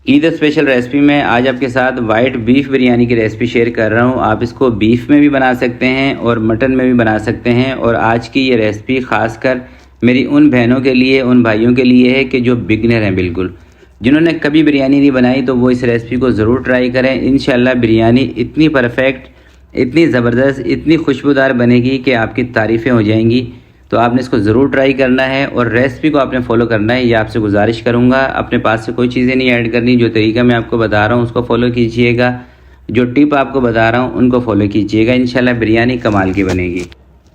Eid special recipe में आज आपके साथ वाइट बीफ बिरयानी की रेसिपी शेयर कर रहा हूँ। आप इसको बीफ में भी बना सकते हैं और मटन में भी बना सकते हैं। और आज की ये रेसिपी ख़ासकर मेरी उन बहनों के लिए, उन भाइयों के लिए है कि जो बिगनर हैं, बिल्कुल जिन्होंने कभी बिरयानी नहीं बनाई, तो वो इस रेसिपी को ज़रूर ट्राई करें। इंशाल्लाह बिरयानी इतनी परफेक्ट, इतनी ज़बरदस्त, इतनी खुशबूदार बनेगी कि आपकी तारीफ़ें हो जाएंगी। तो आपने इसको ज़रूर ट्राई करना है और रेसिपी को आपने फॉलो करना है, ये आपसे गुजारिश करूँगा। अपने पास से कोई चीज़ें नहीं ऐड करनी, जो तरीका मैं आपको बता रहा हूँ उसको फॉलो कीजिएगा, जो टिप आपको बता रहा हूँ उनको फॉलो कीजिएगा। इंशाल्लाह बिरयानी कमाल की बनेगी।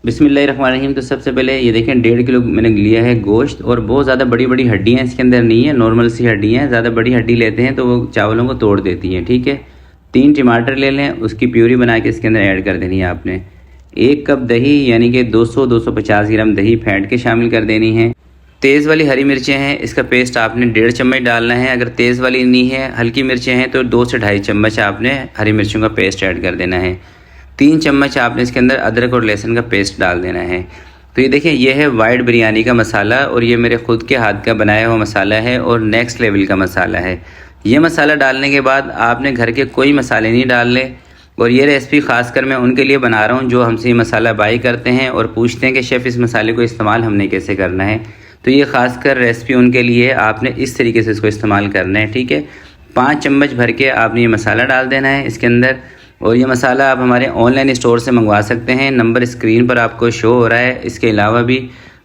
बिस्मिल्लाहिर्रहमानिर्रहीम। तो सबसे पहले ये देखें 1.5 किलो मैंने लिया है गोश्त, और बहुत ज़्यादा बड़ी बड़ी हड्डियाँ इसके अंदर नहीं है, नॉर्मल सी हड्डियाँ हैं। ज़्यादा बड़ी हड्डी लेते हैं तो वो चावलों को तोड़ देती हैं, ठीक है। 3 टमाटर ले लें, उसकी प्यूरी बना के इसके अंदर ऐड कर देनी है आपने। 1 कप दही यानी कि 200-250 ग्राम दही फेंट के शामिल कर देनी है। तेज़ वाली हरी मिर्चें हैं, इसका पेस्ट आपने 1.5 चम्मच डालना है। अगर तेज़ वाली नहीं है, हल्की मिर्चें हैं, तो 2 से 2.5 चम्मच आपने हरी मिर्चों का पेस्ट ऐड कर देना है। 3 चम्मच आपने इसके अंदर अदरक और लहसुन का पेस्ट डाल देना है। तो ये देखें, ये है वाइट बिरयानी का मसाला, और ये मेरे खुद के हाथ का बनाया हुआ मसाला है और नेक्स्ट लेवल का मसाला है। ये मसाला डालने के बाद आपने घर के कोई मसाले नहीं डालने। और ये रेसिपी ख़ासकर मैं उनके लिए बना रहा हूँ जो हमसे ये मसाला बाई करते हैं और पूछते हैं कि शेफ़ इस मसाले को इस्तेमाल हमने कैसे करना है। तो ये ख़ासकर रेसिपी उनके लिए है, आपने इस तरीके से इसको इस्तेमाल करना है, ठीक है। 5 चम्मच भर के आपने ये मसाला डाल देना है इसके अंदर। और ये मसाला आप हमारे ऑनलाइन स्टोर से मंगवा सकते हैं, नंबर स्क्रीन पर आपको शो हो रहा है। इसके अलावा भी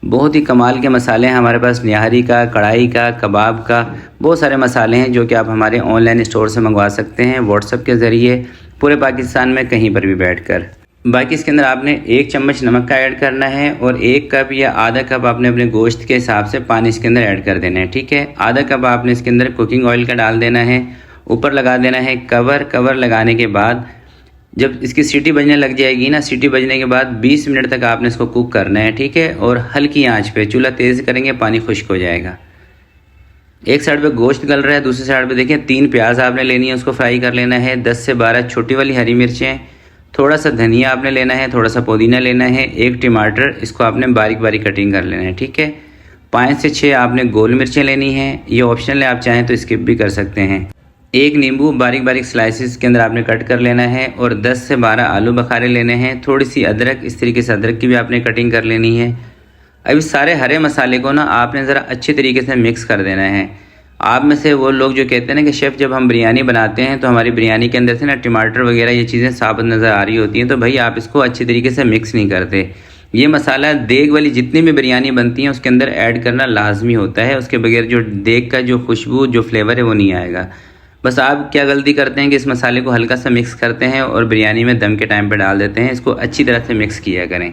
बहुत ही कमाल के मसाले हैं हमारे पास, निहारी का, कढ़ाई का, कबाब का, बहुत सारे मसाले हैं जो कि आप हमारे ऑनलाइन स्टोर से मंगवा सकते हैं व्हाट्सएप के ज़रिए, पूरे पाकिस्तान में कहीं पर भी बैठकर। बाकी इसके अंदर आपने 1 चम्मच नमक का ऐड करना है और 1 कप या आधा कप आपने अपने गोश्त के हिसाब से पानी इसके अंदर ऐड कर देना है, ठीक है। आधा कप आपने इसके अंदर कुकिंग ऑयल का डाल देना है। ऊपर लगा देना है कवर। कवर लगाने के बाद जब इसकी सीटी बजने लग जाएगी ना, सीटी बजने के बाद 20 मिनट तक आपने इसको कुक करना है, ठीक है। और हल्की आंच पे, चूल्हा तेज़ करेंगे पानी खुश्क हो जाएगा। एक साइड पे गोश्त गल रहा है, दूसरी साइड पे देखिए 3 प्याज आपने लेनी है, उसको फ्राई कर लेना है। 10 से 12 छोटी वाली हरी मिर्चें, थोड़ा सा धनिया आपने लेना है, थोड़ा सा पुदीना लेना है, 1 टमाटर, इसको आपने बारीक बारीक कटिंग कर लेना है, ठीक है। 5 से 6 आपने गोल मिर्चें लेनी है, ये ऑप्शनल है, आप चाहें तो स्किप भी कर सकते हैं। 1 नींबू बारीक बारीक स्लाइसिस के अंदर आपने कट कर लेना है। और 10 से 12 आलू बखारे लेने हैं। थोड़ी सी अदरक, इस तरीके से अदरक की भी आपने कटिंग कर लेनी है। अब इस सारे हरे मसाले को ना आपने ज़रा अच्छे तरीके से मिक्स कर देना है। आप में से वो लोग जो कहते हैं ना कि शेफ़ जब हम बिरयानी बनाते हैं तो हमारी बिरयानी के अंदर से ना टमाटर वगैरह ये चीज़ें साबुत नज़र आ रही होती हैं, तो भाई आप इसको अच्छे तरीके से मिक्स नहीं करते। ये मसाला देग वाली जितनी भी बिरयानी बनती है उसके अंदर ऐड करना लाजमी होता है, उसके बगैर जो देग का जो खुशबू, जो फ्लेवर है वो नहीं आएगा। बस आप क्या गलती करते हैं कि इस मसाले को हल्का सा मिक्स करते हैं और बिरयानी में दम के टाइम पे डाल देते हैं। इसको अच्छी तरह से मिक्स किया करें।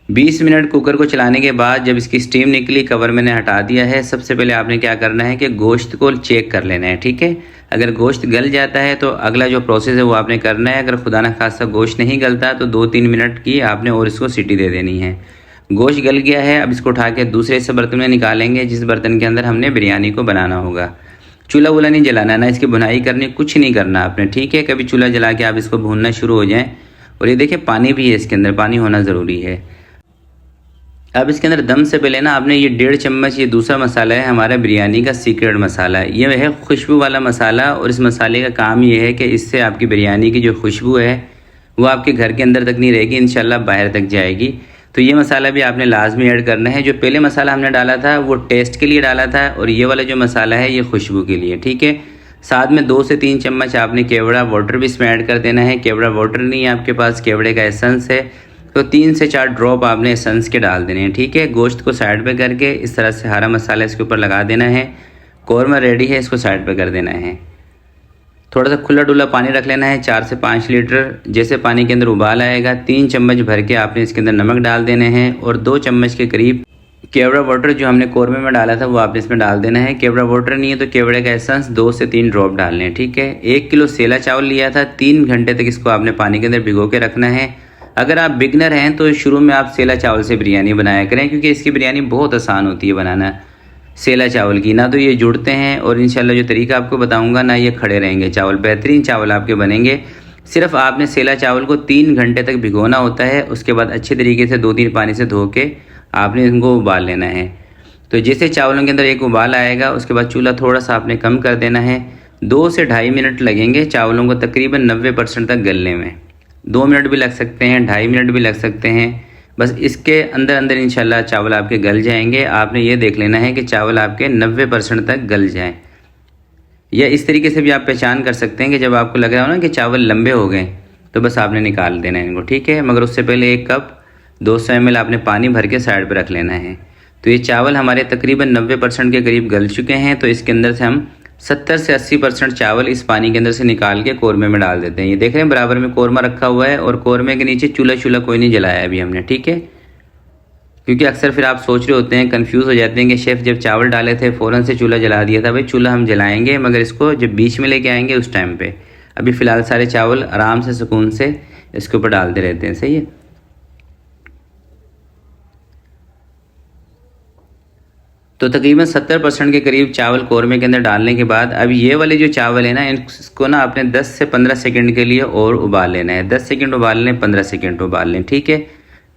20 मिनट कुकर को चलाने के बाद जब इसकी स्टीम निकली, कवर मैंने हटा दिया है। सबसे पहले आपने क्या करना है कि गोश्त को चेक कर लेना है, ठीक है। अगर गोश्त गल जाता है तो अगला जो प्रोसेस है वो आपने करना है। अगर खुदा न खास्ता गोश्त नहीं गलता तो 2-3 मिनट की आपने और इसको सीटी दे देनी है। गोश्त गल गया है, अब इसको उठा के दूसरे से बर्तन में निकालेंगे जिस बर्तन के अंदर हमने बिरयानी को बनाना होगा। चूल्हा वूल्हा नहीं जलाना, ना इसकी भुनाई करनी, कुछ नहीं करना आपने, ठीक है। कभी चूल्हा जला के आप इसको भूनना शुरू हो जाएं। और ये देखिए पानी भी है इसके अंदर, पानी होना ज़रूरी है। अब इसके अंदर दम से पहले ना आपने ये 1.5 चम्मच, ये दूसरा मसाला है हमारा बिरयानी का सीक्रेट मसाला, ये है खुशबू वाला मसाला। और इस मसाले का काम ये है कि इससे आपकी बिरयानी की जो खुशबू है वो आपके घर के अंदर तक नहीं रहेगी, इंशाल्लाह बाहर तक जाएगी। तो ये मसाला भी आपने लाजमी ऐड करना है। जो पहले मसाला हमने डाला था वो टेस्ट के लिए डाला था, और ये वाला जो मसाला है ये खुशबू के लिए, ठीक है। साथ में 2 से 3 चम्मच आपने केवड़ा वाटर भी इसमें ऐड कर देना है। केवड़ा वाटर नहीं है आपके पास, केवड़े का एसेंस है, तो 3 से 4 ड्रॉप आपने एसेंस के डाल देने हैं, ठीक है। गोश्त को साइड पे करके इस तरह से हरा मसाला इसके ऊपर लगा देना है। कौरमा रेडी है, इसको साइड पे कर देना है। थोड़ा सा खुला डुला पानी रख लेना है, 4 से 5 लीटर। जैसे पानी के अंदर उबाल आएगा 3 चम्मच भर के आपने इसके अंदर नमक डाल देने हैं। और 2 चम्मच के करीब केवड़ा वाटर जो हमने कौरमे में डाला था वो आपने इसमें डाल देना है। केवड़ा वाटर नहीं है तो केवड़े का एसेंस 2 से 3 ड्रॉप डालने हैं, ठीक है। 1 किलो सेला चावल लिया था, 3 घंटे तक इसको आपने पानी के अंदर भिगो के रखना है। अगर आप बिगनर हैं तो शुरू में आप सेला चावल से बिरयानी बनाया करें, क्योंकि इसकी बिरयानी बहुत आसान होती है बनाना सेला चावल की। ना तो ये जुड़ते हैं, और इंशाल्लाह जो तरीका आपको बताऊंगा ना ये खड़े रहेंगे चावल, बेहतरीन चावल आपके बनेंगे। सिर्फ आपने सेला चावल को 3 घंटे तक भिगोना होता है, उसके बाद अच्छे तरीके से 2-3 पानी से धो के आपने इनको उबाल लेना है। तो जैसे चावलों के अंदर एक उबाल आएगा उसके बाद चूल्हा थोड़ा सा आपने कम कर देना है। 2 से ढाई मिनट लगेंगे चावलों को तकरीबन 90% तक गलने में। 2 मिनट भी लग सकते हैं, 2.5 मिनट भी लग सकते हैं। बस इसके अंदर अंदर इंशाल्लाह चावल आपके गल जाएंगे। आपने ये देख लेना है कि चावल आपके 90% तक गल जाएं। या इस तरीके से भी आप पहचान कर सकते हैं कि जब आपको लग रहा हो ना कि चावल लंबे हो गए तो बस आपने निकाल देना है इनको, ठीक है। मगर उससे पहले 1 कप 200 ml आपने पानी भर के साइड पर रख लेना है। तो ये चावल हमारे तकरीबन 90% के करीब गल चुके हैं। तो इसके अंदर से हम 70 से 80% चावल इस पानी के अंदर से निकाल के कौरमे में डाल देते हैं। ये देख रहे हैं बराबर में कौरमा रखा हुआ है और कौरमे के नीचे चूल्हा कोई नहीं जलाया अभी हमने, ठीक है। क्योंकि अक्सर फिर आप सोच रहे होते हैं, कंफ्यूज हो जाते हैं कि शेफ़ जब चावल डाले थे फ़ौरन से चूल्हा जला दिया था। भाई चूल्हा हम जलाएंगे मगर इसको जब बीच में लेके आएंगे उस टाइम पे। अभी फ़िलहाल सारे चावल आराम से सुकून से इसके ऊपर डालते रहते हैं, सही है। तो तकरीबन 70% के करीब चावल कौरमे के अंदर डालने के बाद अब ये वाले जो चावल है ना इसको ना आपने 10 से 15 सेकंड के लिए और उबाल लेना है। 10 सेकंड उबाल लें, 15 सेकंड उबाल लें, ठीक है।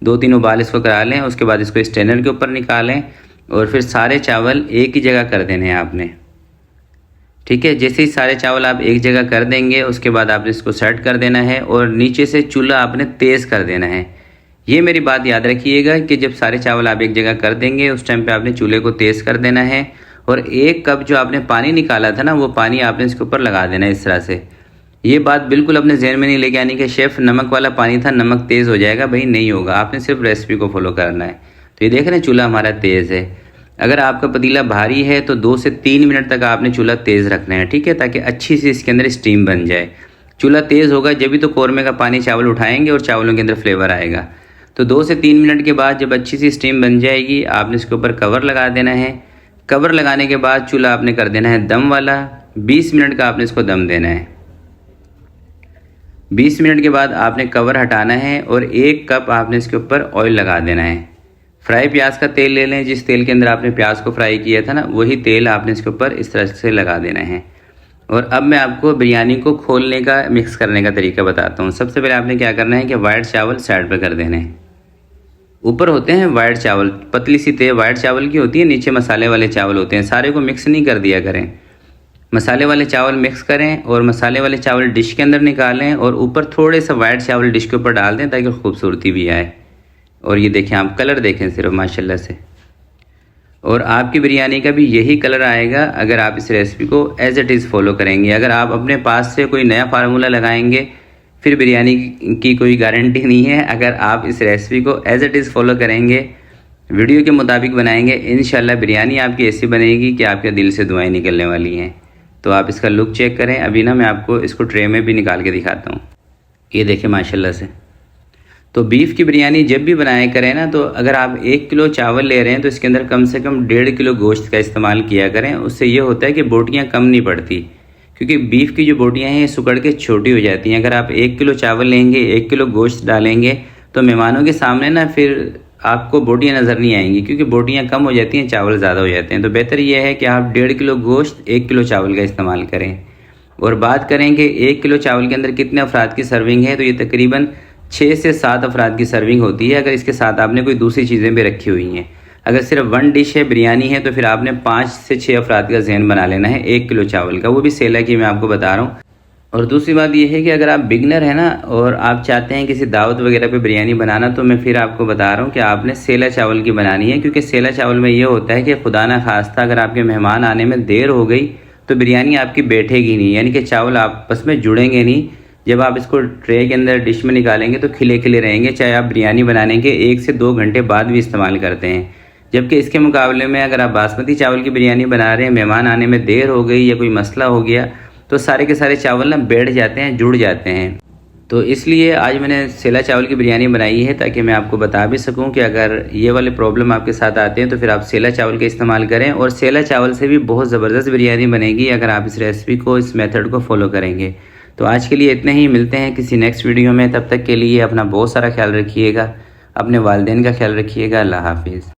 2-3 उबाल इसको करा लें। उसके बाद इसको स्ट्रेनर के ऊपर निकालें और फिर सारे चावल एक ही जगह कर देने हैं आपने, ठीक है। जैसे ही सारे चावल आप एक जगह कर देंगे उसके बाद आपने इसको सेट कर देना है और नीचे से चूल्हा आपने तेज़ कर देना है। ये मेरी बात याद रखिएगा कि जब सारे चावल आप एक जगह कर देंगे उस टाइम पे आपने चूल्हे को तेज़ कर देना है। और 1 कप जो आपने पानी निकाला था ना वो पानी आपने इसके ऊपर लगा देना है इस तरह से। ये बात बिल्कुल अपने जहन में नहीं लेके आनी कि शेफ़ नमक वाला पानी था, नमक तेज़ हो जाएगा, भाई नहीं होगा। आपने सिर्फ रेसिपी को फॉलो करना है। तो ये देख रहे हैं चूल्हा हमारा तेज़ है। अगर आपका पतीला भारी है तो 2 से 3 मिनट तक आपने चूल्हा तेज़ रखना है, ठीक है, ताकि अच्छी सी इसके अंदर स्टीम बन जाए। चूल्हा तेज़ होगा जब भी तो कौरमे का पानी चावल उठाएंगे और चावलों के अंदर फ्लेवर आएगा। तो 2 से 3 मिनट के बाद जब अच्छी सी स्टीम बन जाएगी आपने इसके ऊपर कवर लगा देना है। कवर लगाने के बाद चूल्हा आपने कर देना है दम वाला। 20 मिनट का आपने इसको दम देना है। 20 मिनट के बाद आपने कवर हटाना है और 1 कप आपने इसके ऊपर ऑयल लगा देना है। फ्राई प्याज का तेल ले लें, जिस तेल के अंदर आपने प्याज को फ्राई किया था ना वही तेल आपने इसके ऊपर इस तरह से लगा देना है। और अब मैं आपको बिरयानी को खोलने का, मिक्स करने का तरीका बताता हूँ। सबसे पहले आपने क्या करना है कि वाइट चावल साइड पर कर देने हैं। ऊपर होते हैं वाइट चावल, पतली सी तेल वाइट चावल की होती है, नीचे मसाले वाले चावल होते हैं। सारे को मिक्स नहीं कर दिया करें, मसाले वाले चावल मिक्स करें और मसाले वाले चावल डिश के अंदर निकालें और ऊपर थोड़े सा वाइट चावल डिश के ऊपर डाल दें ताकि खूबसूरती भी आए। और ये देखें, आप कलर देखें सिर्फ माशाल्लाह से। और आपकी बिरयानी का भी यही कलर आएगा अगर आप इस रेसिपी को एज़ इट इज़ फॉलो करेंगे। अगर आप अपने पास से कोई नया फार्मूला लगाएंगे फिर बिरयानी की कोई गारंटी नहीं है। अगर आप इस रेसिपी को एज़ इट इज़ फॉलो करेंगे, वीडियो के मुताबिक बनाएंगे, इंशाल्लाह बिरयानी आपकी ऐसी बनेगी कि आपके दिल से दुआएं निकलने वाली हैं। तो आप इसका लुक चेक करें। अभी ना मैं आपको इसको ट्रे में भी निकाल के दिखाता हूँ। ये देखें माशाल्लाह से। तो बीफ की बिरयानी जब भी बनाया करें ना, तो अगर आप 1 किलो चावल ले रहे हैं तो इसके अंदर कम से कम 1.5 किलो गोश्त का इस्तेमाल किया करें। उससे ये होता है कि बोटियाँ कम नहीं पड़ती, क्योंकि बीफ की जो बोटियाँ हैं ये सुकड़ के छोटी हो जाती हैं। अगर आप 1 किलो चावल लेंगे, 1 किलो गोश्त डालेंगे तो मेहमानों के सामने ना फिर आपको बोटियाँ नज़र नहीं आएंगी, क्योंकि बोटियाँ कम हो जाती हैं, चावल ज़्यादा हो जाते हैं। तो बेहतर यह है कि आप 1.5 किलो गोश्त 1 किलो चावल का इस्तेमाल करें। और बात करें कि 1 किलो चावल के अंदर कितने अफराद की सर्विंग है, तो ये तकरीबन 6 से 7 अफराद की सर्विंग होती है। अगर इसके साथ आपने कोई दूसरी चीज़ें भी रखी हुई हैं, अगर सिर्फ 1 डिश है, बिरयानी है, तो फिर आपने 5 से 6 अफराद का ज़हन बना लेना है 1 किलो चावल का, वो भी सेला की मैं आपको बता रहा हूँ। और दूसरी बात यह है कि अगर आप बिगनर हैं ना और आप चाहते हैं किसी दावत वगैरह पे बिरयानी बनाना, तो मैं फिर आपको बता रहा हूँ कि आपने सेला चावल की बनानी है। क्योंकि सेला चावल में ये होता है कि खुदा ना खास्ता अगर आपके मेहमान आने में देर हो गई तो बिरयानी आपकी बैठेगी नहीं, यानी कि चावल आपस में जुड़ेंगे नहीं। जब आप इसको ट्रे के अंदर डिश में निकालेंगे तो खिले खिले रहेंगे, चाहे आप बिरयानी बनाने के 1 से 2 घंटे बाद भी इस्तेमाल करते हैं। जबकि इसके मुकाबले में अगर आप बासमती चावल की बिरयानी बना रहे हैं, मेहमान आने में देर हो गई या कोई मसला हो गया, तो सारे के सारे चावल ना बैठ जाते हैं, जुड़ जाते हैं। तो इसलिए आज मैंने सेला चावल की बिरयानी बनाई है ताकि मैं आपको बता भी सकूं कि अगर ये वाले प्रॉब्लम आपके साथ आते हैं तो फिर आप सेला चावल का इस्तेमाल करें। और सेला चावल से भी बहुत ज़बरदस्त बिरयानी बनेगी अगर आप इस रेसिपी को, इस मेथड को फॉलो करेंगे। तो आज के लिए इतने ही, मिलते हैं किसी नेक्स्ट वीडियो में। तब तक के लिए अपना बहुत सारा ख्याल रखिएगा, अपने वालिदैन का ख्याल रखिएगा। अल्लाह हाफिज़।